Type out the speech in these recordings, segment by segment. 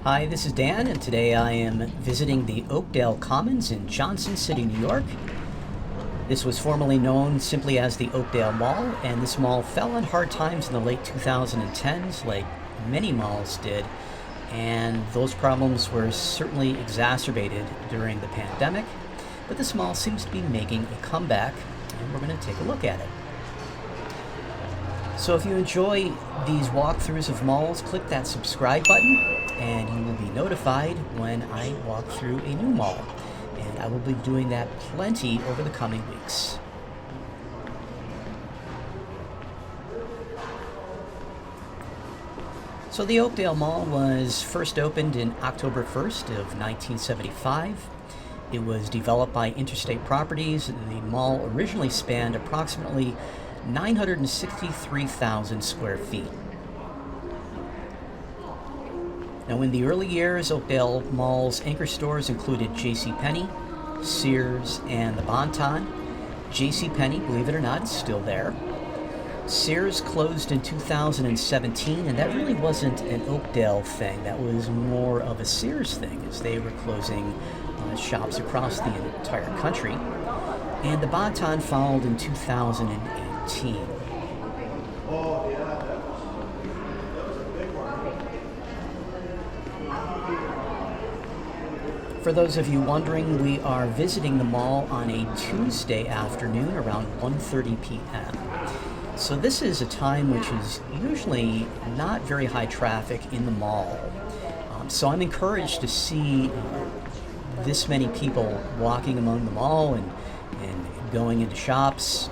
Hi, this is Dan, and today I am visiting the Oakdale Commons in Johnson City, New York. This was formerly known simply as the Oakdale Mall, and this mall fell on hard times in the late 2010s, like many malls did, and those problems were certainly exacerbated during the pandemic. But this mall seems to be making a comeback, and we're going to take a look at it. So if you enjoy these walkthroughs of malls, click that subscribe button and you will be notified when I walk through a new mall. And I will be doing that plenty over the coming weeks. So the Oakdale Mall was first opened in October 1st of 1975. It was developed by Interstate Properties. The mall originally spanned approximately 963,000 square feet. Now, in the early years, Oakdale Mall's anchor stores included JCPenney, Sears, and the Bon-Ton. JCPenney, believe it or not, is still there. Sears closed in 2017, and that really wasn't an Oakdale thing. That was more of a Sears thing, as they were closing shops across the entire country. And the Bon-Ton followed in 2018. For those of you wondering, we are visiting the mall on a Tuesday afternoon around 1:30 p.m. So this is a time which is usually not very high traffic in the mall. So I'm encouraged to see this many people walking among the mall and going into shops.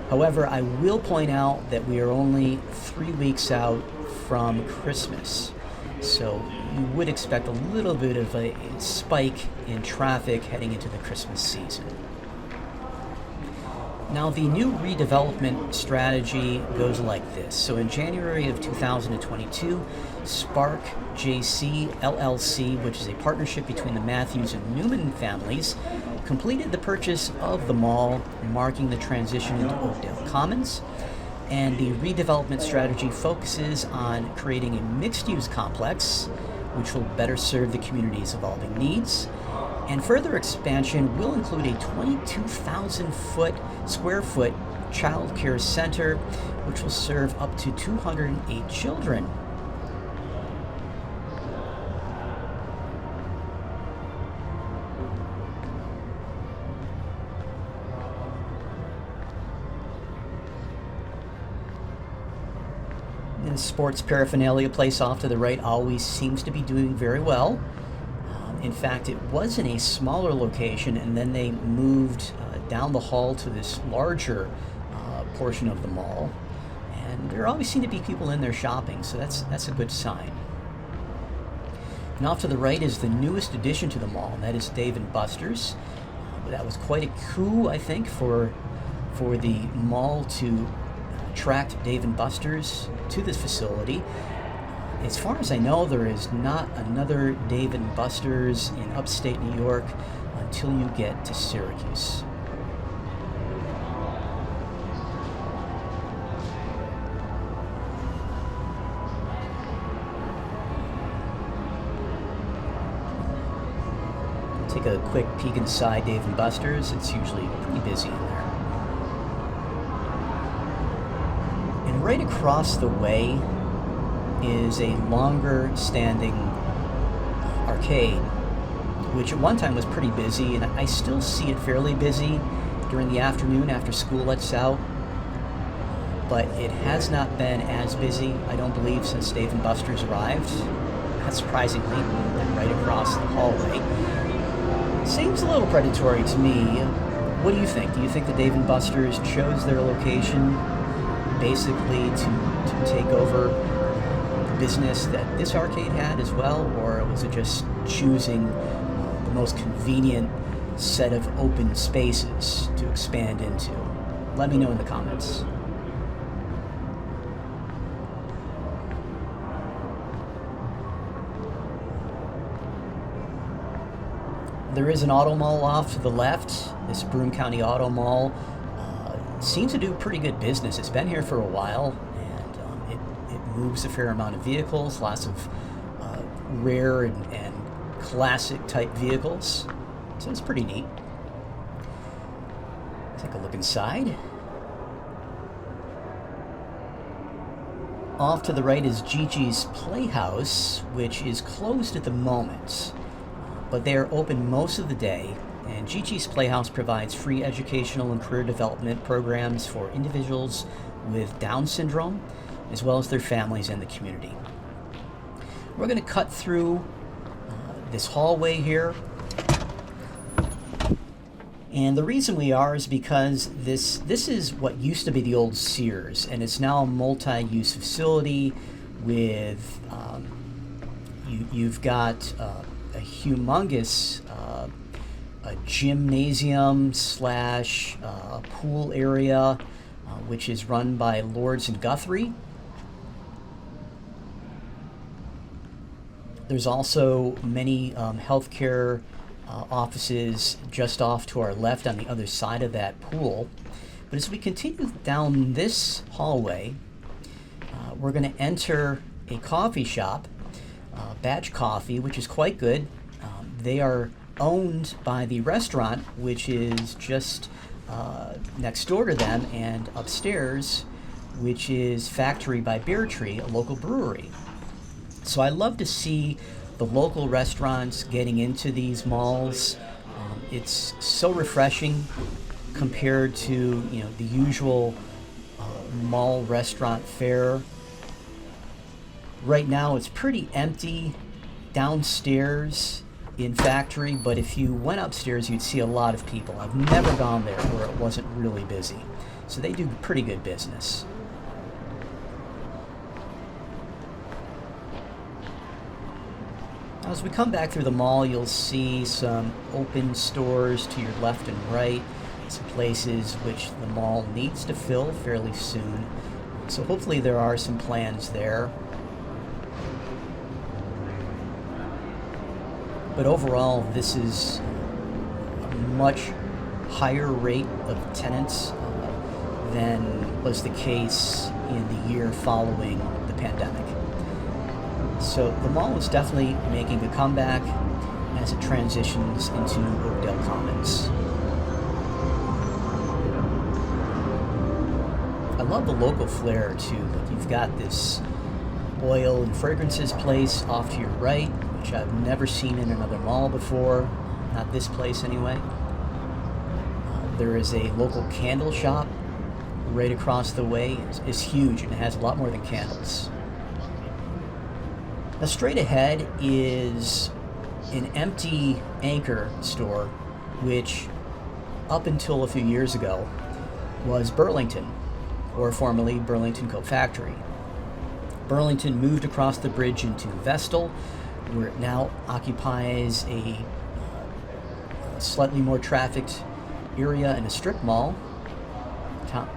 However, I will point out that we are only 3 weeks out from Christmas. So you would expect a little bit of a spike in traffic heading into the Christmas season. Now, the new redevelopment strategy goes like this. So in January of 2022, Spark JC LLC, which is a partnership between the Matthews and Newman families, completed the purchase of the mall, marking the transition into Oakdale Commons. And the redevelopment strategy focuses on creating a mixed-use complex, which will better serve the community's evolving needs. And further expansion will include a 22,000 square foot child care center, which will serve up to 208 children. The sports paraphernalia place off to the right always seems to be doing very well. In fact, it was in a smaller location, and then they moved down the hall to this larger portion of the mall. And there always seem to be people in there shopping, so that's a good sign. And off to the right is the newest addition to the mall, and that is Dave & Buster's. That was quite a coup, I think, for the mall to attract Dave & Buster's to this facility. As far as I know, there is not another Dave & Buster's in upstate New York until you get to Syracuse. Take a quick peek inside Dave & Buster's. It's usually pretty busy in there. And right across the way is a longer standing arcade, which at one time was pretty busy, and I still see it fairly busy during the afternoon after school lets out, but it has not been as busy, I don't believe, since Dave & Buster's arrived. Not surprisingly, right across the hallway. Seems a little predatory to me. What do you think? Do you think that Dave & Buster's chose their location basically to take over business that this arcade had as well, or was it just choosing the most convenient set of open spaces to expand into? Let me know in the comments. There is an auto mall off to the left. This Broome County Auto Mall seems to do pretty good business. It's been here for a while, and it moves a fair amount of vehicles, lots of rare and classic type vehicles. So it's pretty neat. Take a look inside. Off to the right is Gigi's Playhouse, which is closed at the moment, but they are open most of the day. And Gigi's Playhouse provides free educational and career development programs for individuals with Down syndrome, as well as their families and the community. We're going to cut through this hallway here. And the reason we are is because this is what used to be the old Sears, and it's now a multi-use facility with, you've got a humongous a gymnasium slash pool area, which is run by Lords and Guthrie. There's also many healthcare offices just off to our left on the other side of that pool. But as we continue down this hallway, we're going to enter a coffee shop, Batch Coffee, which is quite good. They are owned by the restaurant, which is just next door to them, and upstairs, which is Factory by Beer Tree, a local brewery. So I love to see the local restaurants getting into these malls. It's so refreshing compared to the usual mall restaurant fare. Right now it's pretty empty downstairs in Factory, but if you went upstairs you'd see a lot of people. I've never gone there where it wasn't really busy. So they do pretty good business. As we come back through the mall, you'll see some open stores to your left and right, some places which the mall needs to fill fairly soon. So hopefully there are some plans there. But overall, this is a much higher rate of tenants than was the case in the year following the pandemic. So the mall is definitely making a comeback as it transitions into Oakdale Commons. I love the local flair too. Like, you've got this oil and fragrances place off to your right, which I've never seen in another mall before, not this place anyway. There is a local candle shop right across the way. It's huge and it has a lot more than candles. Now straight ahead is an empty Anchor store, which up until a few years ago was Burlington, or formerly Burlington Coat Factory. Burlington moved across the bridge into Vestal, where it now occupies a slightly more trafficked area in a strip mall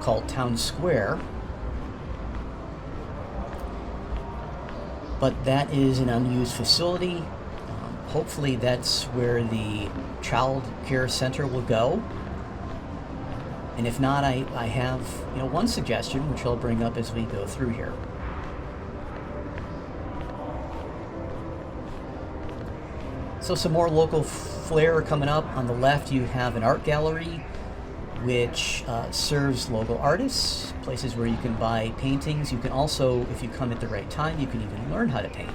called Town Square. But that is an unused facility. Hopefully that's where the child care center will go. And if not, I have one suggestion, which I'll bring up as we go through here. So some more local flair coming up. On the left you have an art gallery which serves local artists, places where you can buy paintings. You can also, if you come at the right time, you can even learn how to paint.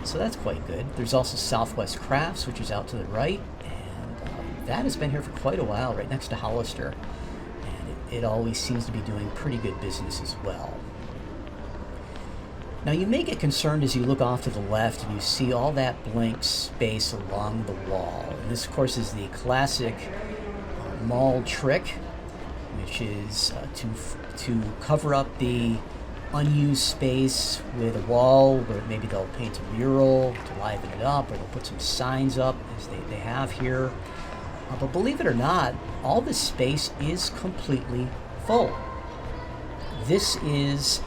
So that's quite good. There's also Southwest Crafts, which is out to the right, and that has been here for quite a while, right next to Hollister, and it always seems to be doing pretty good business as well. Now you may get concerned as you look off to the left and you see all that blank space along the wall. And this, of course, is the classic mall trick, which is to cover up the unused space with a wall where maybe they'll paint a mural to liven it up, or they'll put some signs up as they have here. But believe it or not, all this space is completely full. This is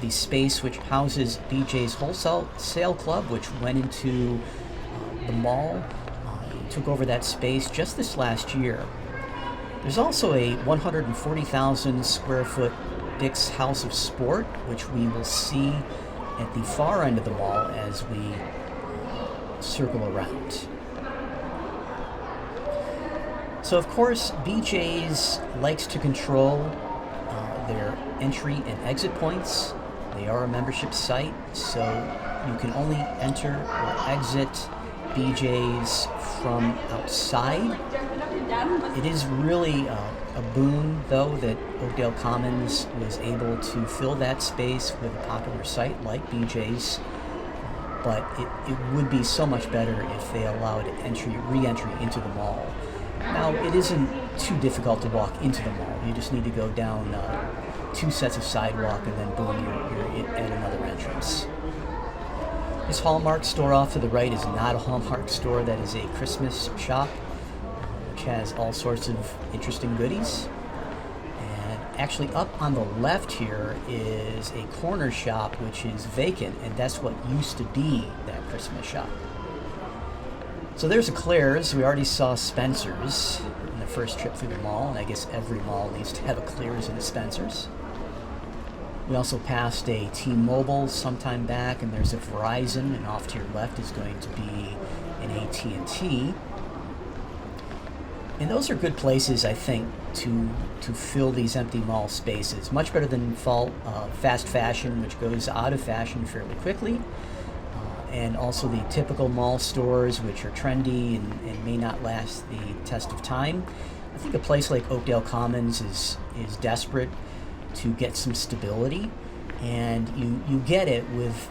the space which houses BJ's Wholesale Club, which went into the mall, took over that space just this last year. There's also a 140,000 square foot Dick's House of Sport, which we will see at the far end of the mall as we circle around. So of course, BJ's likes to control their entry and exit points. They are a membership site, so you can only enter or exit BJ's from outside. It is really a boon, though, that Oakdale Commons was able to fill that space with a popular site like BJ's, but it would be so much better if they allowed re-entry into the mall. Now, it isn't too difficult to walk into the mall. You just need to go down 2 sets of sidewalk and then boom, you're at another entrance. This Hallmark store off to the right is not a Hallmark store. That is a Christmas shop, which has all sorts of interesting goodies. And actually up on the left here is a corner shop which is vacant, and that's what used to be that Christmas shop. So there's a Claire's. We already saw Spencer's in the first trip through the mall, and I guess every mall needs to have a Claire's and a Spencer's. We also passed a T-Mobile sometime back, and there's a Verizon, and off to your left is going to be an AT&T. And those are good places, I think, to fill these empty mall spaces. Much better than fast fashion, which goes out of fashion fairly quickly. And also the typical mall stores, which are trendy and may not last the test of time. I think a place like Oakdale Commons is desperate to get some stability, and you get it with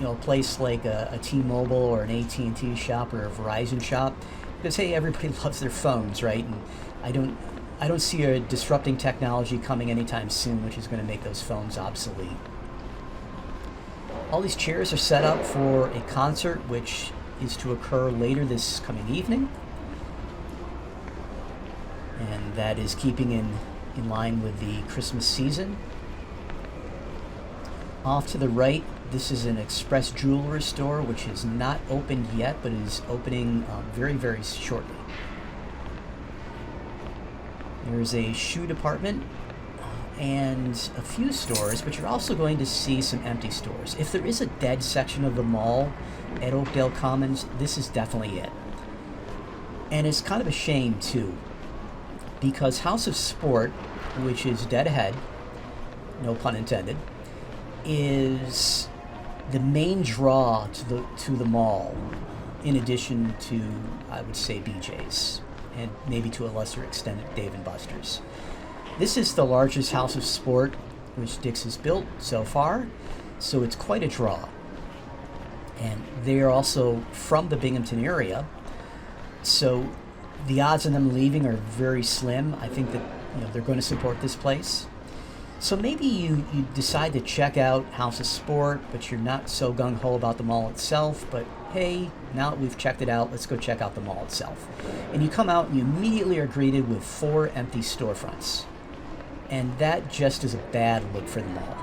a place like a T-Mobile or an AT&T shop or a Verizon shop, because hey, everybody loves their phones, right? And I don't see a disrupting technology coming anytime soon, which is going to make those phones obsolete. All these chairs are set up for a concert, which is to occur later this coming evening. And that is keeping in line with the Christmas season. Off to the right, this is an Express Jewelry store, which is not opened yet, but is opening very, very shortly. There's a shoe department and a few stores, but you're also going to see some empty stores. If there is a dead section of the mall at Oakdale Commons, this is definitely it. And it's kind of a shame, too, because House of Sport, which is dead ahead, no pun intended, is the main draw to the mall, in addition to, I would say, BJ's, and maybe to a lesser extent Dave & Buster's. This is the largest House of Sport which Dick's has built so far, so it's quite a draw. And they are also from the Binghamton area, so the odds of them leaving are very slim. I think that they're going to support this place. So maybe you decide to check out House of Sport, but you're not so gung-ho about the mall itself, but hey, now that we've checked it out, let's go check out the mall itself. And you come out and you immediately are greeted with 4 empty storefronts. And that just is a bad look for the mall.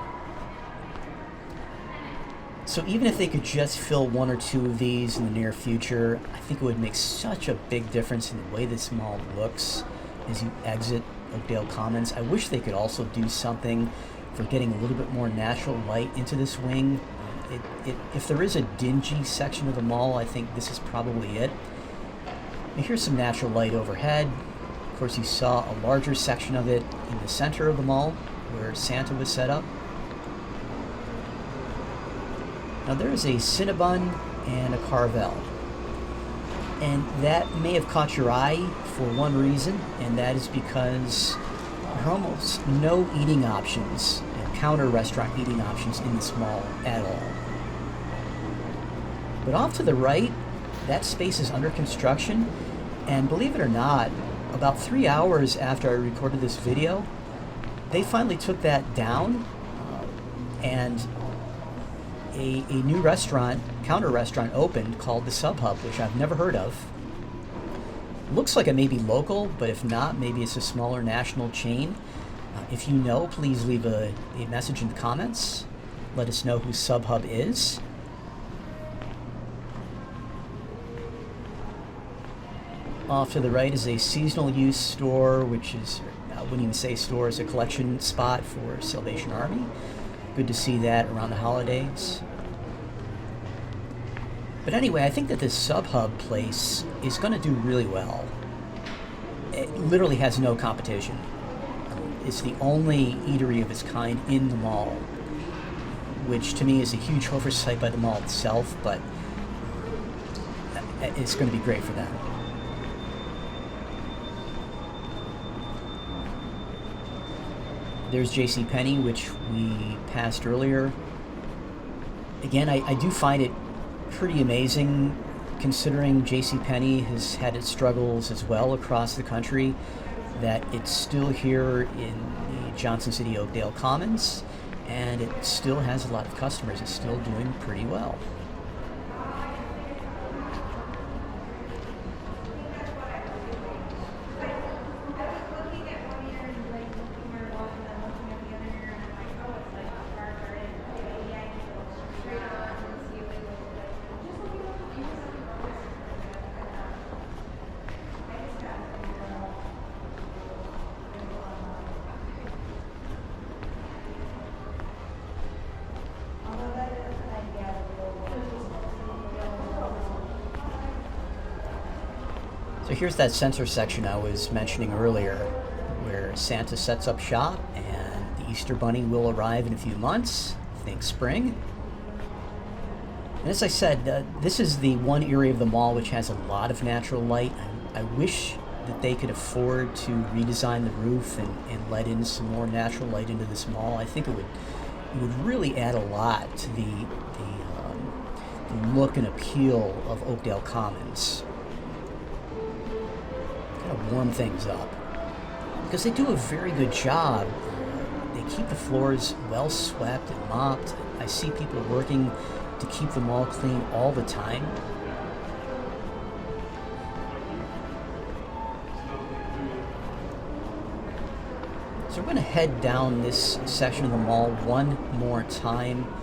So even if they could just fill 1 or 2 of these in the near future, I think it would make such a big difference in the way this mall looks as you exit Oakdale Commons. I wish they could also do something for getting a little bit more natural light into this wing. If there is a dingy section of the mall, I think this is probably it. And here's some natural light overhead. Of course, you saw a larger section of it in the center of the mall where Santa was set up. Now there is a Cinnabon and a Carvel. And that may have caught your eye for one reason, and that is because there are almost no eating options, counter restaurant eating options in this mall at all. But off to the right, that space is under construction, and believe it or not, about 3 hours after I recorded this video, they finally took that down, and a new restaurant, counter restaurant, opened called the Sub Hub, which I've never heard of. Looks like it may be local, but if not, maybe it's a smaller national chain. If you know, please leave a message in the comments. Let us know who Sub Hub is. Off to the right is a seasonal use store, which is, I wouldn't even say store, is a collection spot for Salvation Army. Good to see that around the holidays. But anyway, I think that this sub-hub place is going to do really well. It literally has no competition. It's the only eatery of its kind in the mall, which to me is a huge oversight by the mall itself, but it's going to be great for them. There's JCPenney, which we passed earlier. Again, I do find it pretty amazing, considering JCPenney has had its struggles as well across the country, that it's still here in the Johnson City Oakdale Commons, and it still has a lot of customers. It's still doing pretty well. So here's that center section I was mentioning earlier, where Santa sets up shop and the Easter Bunny will arrive in a few months, think spring. And as I said, this is the one area of the mall which has a lot of natural light. I wish that they could afford to redesign the roof and let in some more natural light into this mall. I think it would really add a lot to the look and appeal of Oakdale Commons. Kind of warm things up, because they do a very good job. They keep the floors well swept and mopped. I see people working to keep the mall clean all the time. So we're going to head down this section of the mall one more time.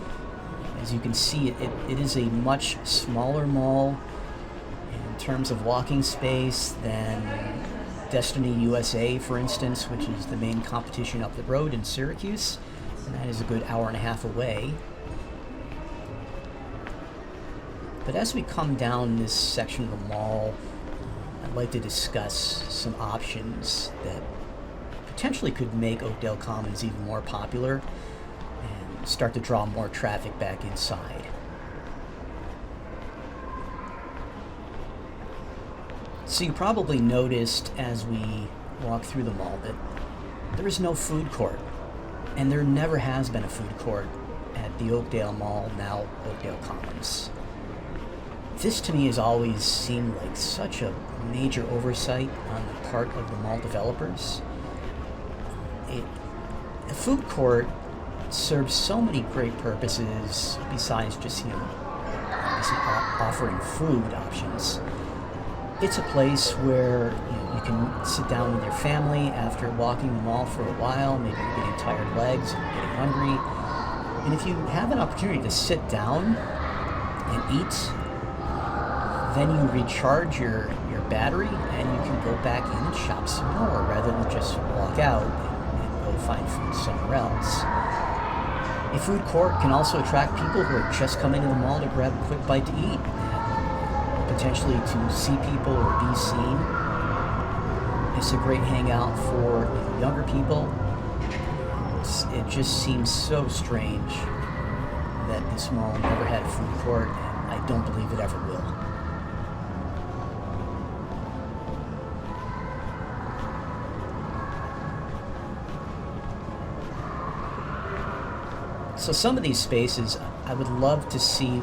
As you can see, it is a much smaller mall in terms of walking space than Destiny USA, for instance, which is the main competition up the road in Syracuse, and that is a good hour and a half away. But as we come down this section of the mall, I'd like to discuss some options that potentially could make Oakdale Commons even more popular and start to draw more traffic back inside. So you probably noticed as we walk through the mall that there is no food court, and there never has been a food court at the Oakdale Mall, now Oakdale Commons. This to me has always seemed like such a major oversight on the part of the mall developers. A food court serves so many great purposes besides just, obviously offering food options. It's a place where you can sit down with your family after walking the mall for a while. Maybe you're getting tired legs and you're getting hungry. And if you have an opportunity to sit down and eat, then you recharge your battery and you can go back in and shop some more rather than just walk out and go find food somewhere else. A food court can also attract people who are just coming to the mall to grab a quick bite to eat, potentially to see people or be seen. It's a great hangout for younger people. It just seems so strange that this mall never had a food court, and I don't believe it ever will. So some of these spaces, I would love to see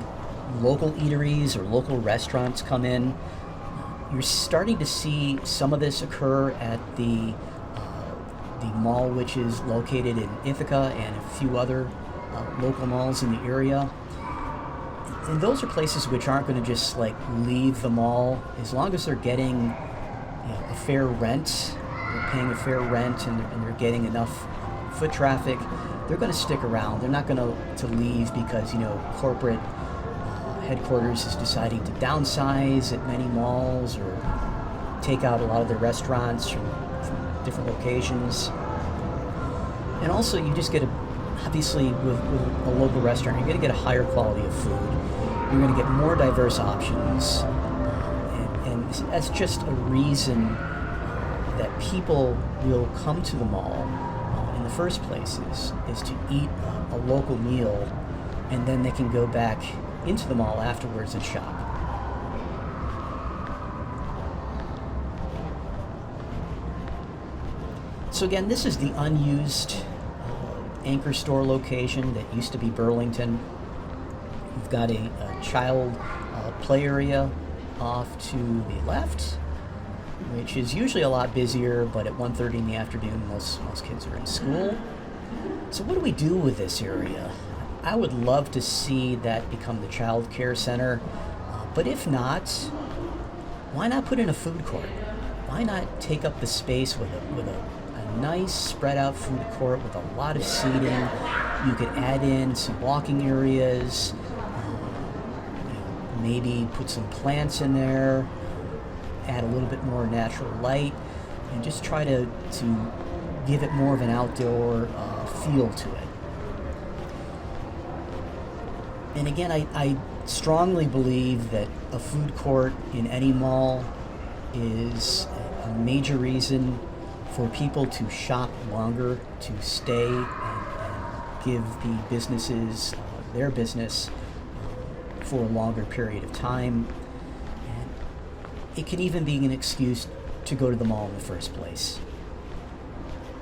local eateries or local restaurants come in. You're starting to see some of this occur at the mall, which is located in Ithaca and a few other local malls in the area. And those are places which aren't going to just leave the mall. As long as they're getting a fair rent, they're paying a fair rent, and they're getting enough foot traffic, they're going to stick around. They're not going to leave because corporate headquarters is deciding to downsize at many malls or take out a lot of their restaurants from different locations. And also, you just get obviously with a local restaurant, you're going to get a higher quality of food. you're going to get more diverse options. And that's just a reason that people will come to the mall in the first place is to eat a local meal, and then they can go back into the mall afterwards and shop. So again, this is the unused anchor store location that used to be Burlington. We've got a child play area off to the left, which is usually a lot busier, but at 1:30 in the afternoon, most kids are in school. So what do we do with this area? I would love to see that become the child care center, but if not, why not put in a food court? Why not take up the space with a nice spread out food court with a lot of seating? You could add in some walking areas, maybe put some plants in there, add a little bit more natural light, and just try to give it more of an outdoor feel to it. And again, I strongly believe that a food court in any mall is a major reason for people to shop longer, to stay and give the businesses their business for a longer period of time. And it can even be an excuse to go to the mall in the first place.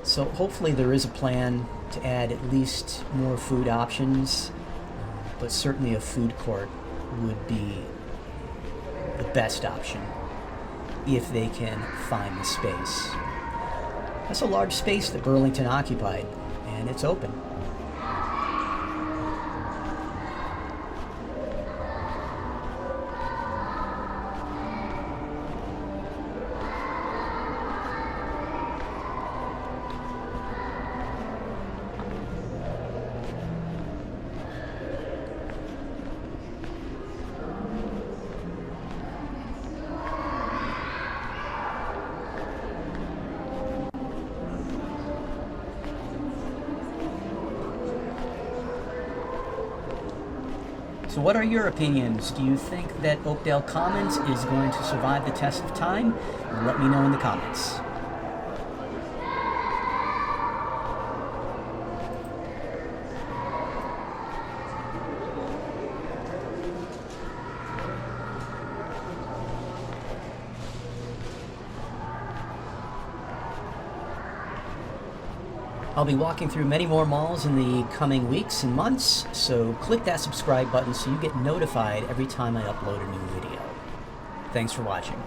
So hopefully there is a plan to add at least more food options, but certainly a food court would be the best option if they can find the space. That's a large space that Burlington occupied, and it's open. So what are your opinions? Do you think that Oakdale Commons is going to survive the test of time? Let me know in the comments. I'll be walking through many more malls in the coming weeks and months, so click that subscribe button so you get notified every time I upload a new video. Thanks for watching.